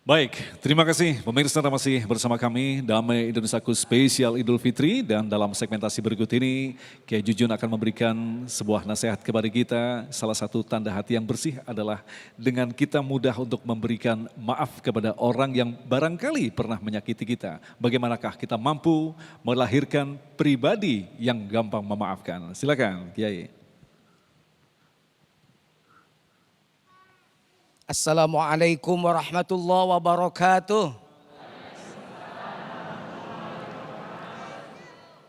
Baik, terima kasih pemirsa masih bersama kami Damai Indonesiaku Spesial Idul Fitri, dan dalam segmentasi berikut ini Kiai Jujun akan memberikan sebuah nasihat kepada kita. Salah satu tanda hati yang bersih adalah dengan kita mudah untuk memberikan maaf kepada orang yang barangkali pernah menyakiti kita. Bagaimanakah kita mampu melahirkan pribadi yang gampang memaafkan? Silakan Kiai. Assalamualaikum warahmatullahi wabarakatuh.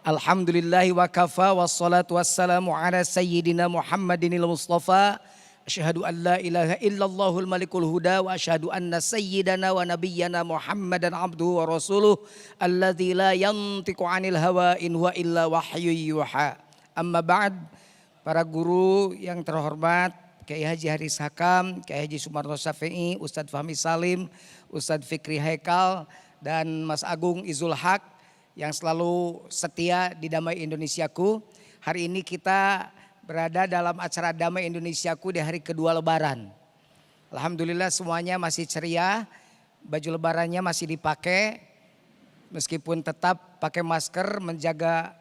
Alhamdulillahi wa kafa wassalatu wassalamu ala sayyidina Muhammadinil Mustafa. Asyhadu an la ilaha illallahul malikul huda wa asyhadu anna sayyidana wa nabiyyana Muhammadan abduhu wa rasuluh alladzi la yantiqu anil hawa in huwa illa wahyu yuha. Amma ba'd, para guru yang terhormat, Kiai Haji Haris Hakam, Kiai Haji Sumarno Syafi'i, Ustadz Fahmi Salim, Ustadz Fikri Haikal, dan Mas Agung Izul Haq yang selalu setia di Damai Indonesiaku. Hari ini kita berada dalam acara Damai Indonesiaku di hari kedua Lebaran. Alhamdulillah semuanya masih ceria, baju lebarannya masih dipakai, meskipun tetap pakai masker, menjaga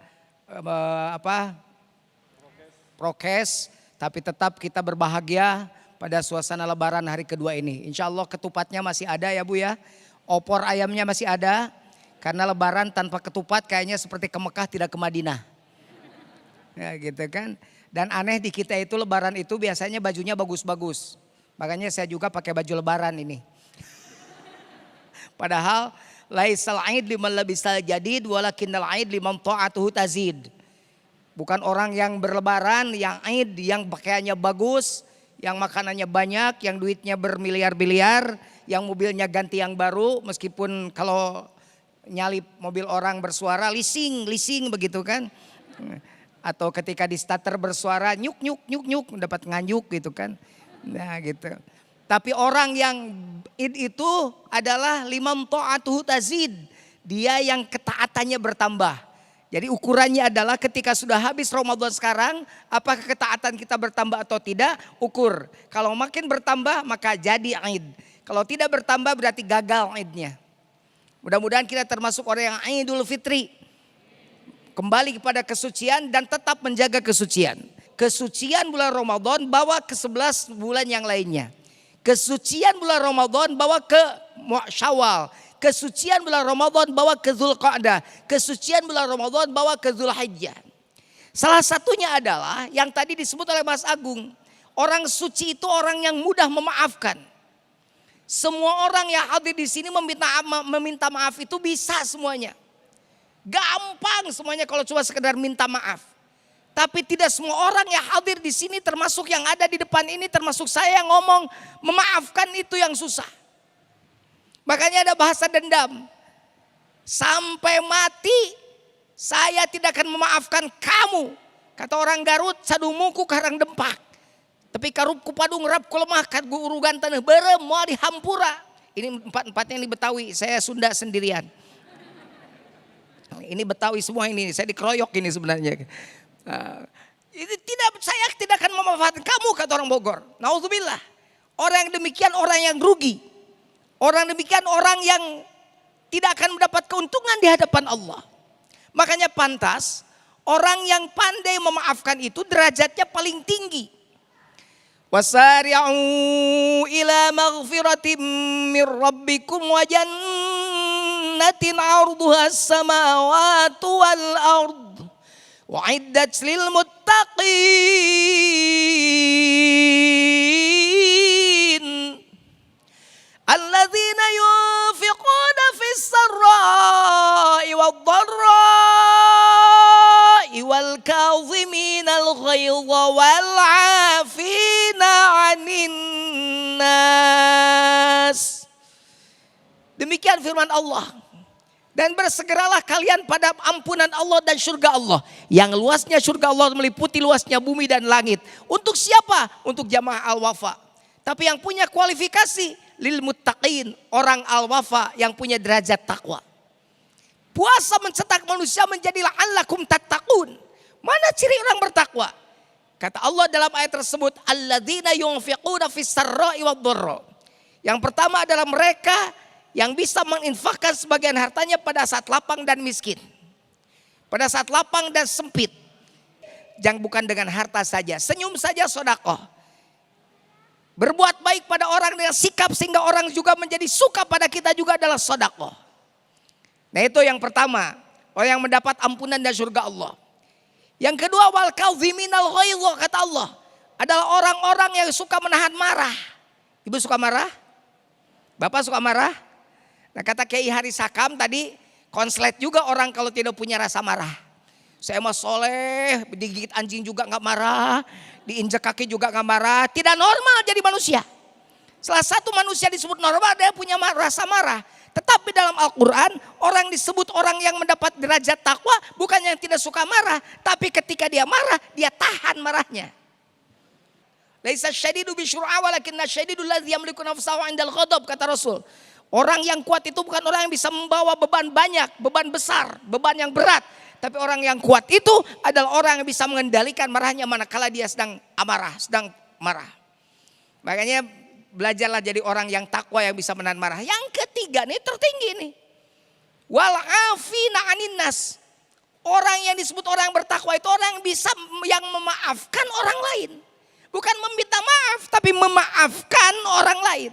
prokes. Tapi tetap kita berbahagia pada suasana lebaran hari kedua ini. Insya Allah ketupatnya masih ada ya Bu ya. Opor ayamnya masih ada. Karena lebaran tanpa ketupat kayaknya seperti ke Mekah tidak ke Madinah. Ya gitu kan. Dan aneh di kita itu lebaran itu biasanya bajunya bagus-bagus. Makanya saya juga pakai baju lebaran ini. Padahal laisal aid liman labisal jadid walakinnal aid liman ta'atuhu tazid. Bukan orang yang berlebaran, yang aid, yang pakaiannya bagus, yang makanannya banyak, yang duitnya bermiliar-miliar, yang mobilnya ganti yang baru, meskipun kalau nyalip mobil orang bersuara lising begitu kan. Atau ketika di starter bersuara nyuk dapat nganyuk gitu kan. Nah gitu. Tapi orang yang id itu adalah limam ta'atuhu tazid. Dia yang ketaatannya bertambah. Jadi ukurannya adalah ketika sudah habis Ramadan sekarang, apakah ketaatan kita bertambah atau tidak, ukur. Kalau makin bertambah maka jadi Aid. Kalau tidak bertambah berarti gagal Aidnya. Mudah-mudahan kita termasuk orang yang Idul Fitri. Kembali kepada kesucian dan tetap menjaga kesucian. Kesucian bulan Ramadan bawa ke 11 bulan yang lainnya. Kesucian bulan Ramadan bawa ke Syawal. Kesucian bulan Ramadan bawa ke Zulqa'dah. Kesucian bulan Ramadan bawa ke Zulhijjah. Salah satunya adalah yang tadi disebut oleh Mas Agung. Orang suci itu orang yang mudah memaafkan. Semua orang yang hadir di sini meminta maaf itu bisa semuanya. Gampang semuanya kalau cuma sekedar minta maaf. Tapi tidak semua orang yang hadir di sini termasuk yang ada di depan ini termasuk saya yang ngomong memaafkan itu yang susah. Makanya ada bahasa dendam. Sampai mati saya tidak akan memaafkan kamu. Kata orang Garut, sadumuku karang dempak. Tapi karupku padung rap kulemah kat gu urugan tanah berem mau dihampura. Ini empat-empatnya ini Betawi, saya Sunda sendirian. Ini Betawi semua ini, saya dikeroyok ini sebenarnya. Saya tidak akan memaafkan kamu kata orang Bogor. Nauzubillah. Orang yang demikian orang yang rugi. Orang demikian orang yang tidak akan mendapat keuntungan di hadapan Allah. Makanya pantas orang yang pandai memaafkan itu derajatnya paling tinggi. Wasari'u ila maghfiratin mir rabbikum wa jannatin 'arduha as-samawati wal ard wa'iddat lil muttaqin. Alladzina yunfiquna fis sarra'i wad dharra'i wal kaziminal ghaidha wal 'afina 'anil nas. Demikian firman Allah. Dan bersegeralah kalian pada ampunan Allah dan surga Allah. Yang luasnya surga Allah meliputi luasnya bumi dan langit. Untuk siapa? Untuk jamaah al-wafa. Tapi yang punya kualifikasi lil muttaqin, orang al-wafa yang punya derajat takwa. Puasa mencetak manusia menjadi la'allakum tattaqun. Mana ciri orang bertakwa? Kata Allah dalam ayat tersebut, alladzina yunfiquna fis sarra'i wad dharra. Yang pertama adalah mereka yang bisa menginfakkan sebagian hartanya pada saat lapang dan miskin. Pada saat lapang dan sempit. Yang bukan dengan harta saja, senyum saja sedekah. Berbuat baik pada orang dengan sikap sehingga orang juga menjadi suka pada kita juga adalah sedekah. Nah itu yang pertama, orang yang mendapat ampunan dan surga Allah. Yang kedua, wal kadhiminal ghaidha, kata Allah, adalah orang-orang yang suka menahan marah. Ibu suka marah? Bapak suka marah? Nah kata Kiai Hari Sakam tadi, konslet juga orang kalau tidak punya rasa marah. Saya mah soleh, digigit anjing juga gak marah, diinjak kaki juga gak marah. Tidak normal jadi manusia. Salah satu manusia disebut normal, dia punya rasa marah. Tetapi dalam Al-Quran, orang disebut orang yang mendapat derajat takwa bukan yang tidak suka marah. Tapi ketika dia marah, dia tahan marahnya. Laisa syadidu bisyur'a walakinna syadidul ladzi yamliku nafsahu 'indal ghadab, kata Rasul. Orang yang kuat itu bukan orang yang bisa membawa beban banyak, beban besar, beban yang berat. Tapi orang yang kuat itu adalah orang yang bisa mengendalikan marahnya manakala dia sedang amarah, sedang marah. Makanya belajarlah jadi orang yang takwa yang bisa menahan marah. Yang ketiga nih tertinggi nih. Wal afina 'anin nas. Orang yang disebut orang yang bertakwa itu orang yang bisa yang memaafkan orang lain. Bukan meminta maaf tapi memaafkan orang lain.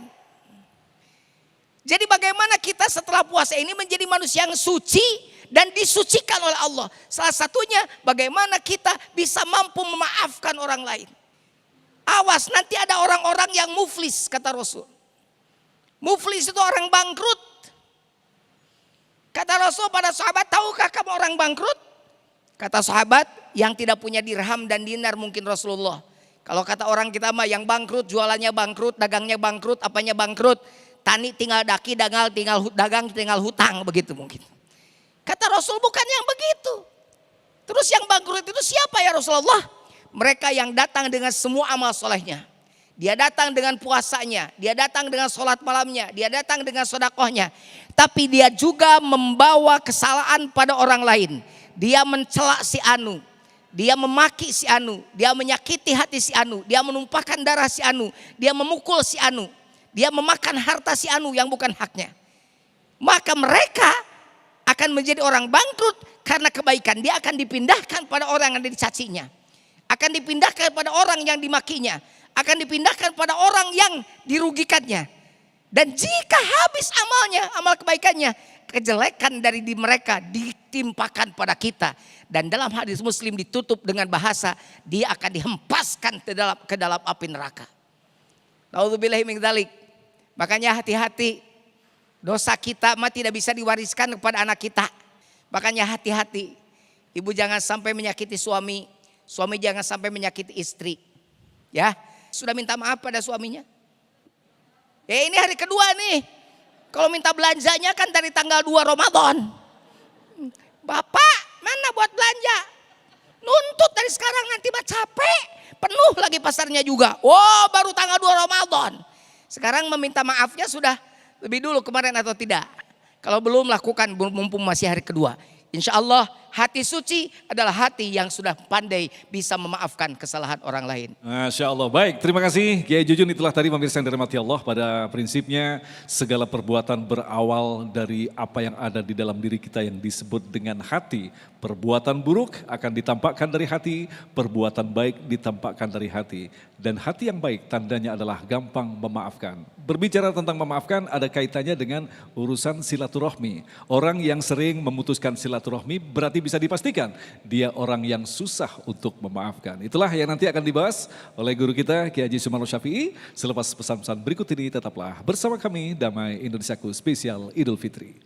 Jadi bagaimana kita setelah puasa ini menjadi manusia yang suci dan disucikan oleh Allah. Salah satunya bagaimana kita bisa mampu memaafkan orang lain. Awas nanti ada orang-orang yang muflis, kata Rasul. Muflis itu orang bangkrut. Kata Rasul pada sahabat, tahukah kamu orang bangkrut? Kata sahabat, yang tidak punya dirham dan dinar mungkin Rasulullah. Kalau kata orang kita mah yang bangkrut, jualannya bangkrut, dagangnya bangkrut, apanya bangkrut. Tani tinggal daki, dagang tinggal hutang, begitu mungkin. Kata Rasul bukan yang begitu. Terus yang bangkrut itu siapa ya Rasulullah? Mereka yang datang dengan semua amal solehnya. Dia datang dengan puasanya, dia datang dengan sholat malamnya, dia datang dengan sedekahnya. Tapi dia juga membawa kesalahan pada orang lain. Dia mencela si Anu, dia memaki si Anu, dia menyakiti hati si Anu, dia menumpahkan darah si Anu, dia memukul si Anu. Dia memakan harta si Anu yang bukan haknya. Maka mereka akan menjadi orang bangkrut karena kebaikan. Dia akan dipindahkan pada orang yang dicacinya. Akan dipindahkan pada orang yang dimakinya. Akan dipindahkan pada orang yang dirugikannya. Dan jika habis amalnya, amal kebaikannya, kejelekan dari di mereka ditimpakan pada kita. Dan dalam hadis Muslim ditutup dengan bahasa, dia akan dihempaskan ke dalam api neraka. Naudzubillahi min dzalik. Makanya hati-hati, dosa kita mah tidak bisa diwariskan kepada anak kita. Makanya hati-hati, ibu jangan sampai menyakiti suami, suami jangan sampai menyakiti istri. Ya, sudah minta maaf pada suaminya? Ya ini hari kedua nih, kalau minta belanjanya kan dari tanggal 2 Ramadan. Bapak mana buat belanja? Nuntut dari sekarang nanti mah capek, penuh lagi pasarnya juga. Oh baru tanggal 2 Ramadan. Sekarang meminta maafnya sudah lebih dulu kemarin atau tidak? Kalau belum lakukan mumpung masih hari kedua. Insya Allah hati suci adalah hati yang sudah pandai bisa memaafkan kesalahan orang lain. Masya Allah. Baik, terima kasih Kiai Jujun. Itulah tadi pemirsa yang dirahmati Allah, pada prinsipnya segala perbuatan berawal dari apa yang ada di dalam diri kita yang disebut dengan hati. Perbuatan buruk akan ditampakkan dari hati, perbuatan baik ditampakkan dari hati. Dan hati yang baik tandanya adalah gampang memaafkan. Berbicara tentang memaafkan ada kaitannya dengan urusan silaturahmi. Orang yang sering memutuskan silaturahmi berarti bisa dipastikan dia orang yang susah untuk memaafkan. Itulah yang nanti akan dibahas oleh guru kita Kiai Haji Sumarno Syafi'i. Selepas pesan-pesan berikut ini tetaplah bersama kami Damai Indonesiaku Spesial Idul Fitri.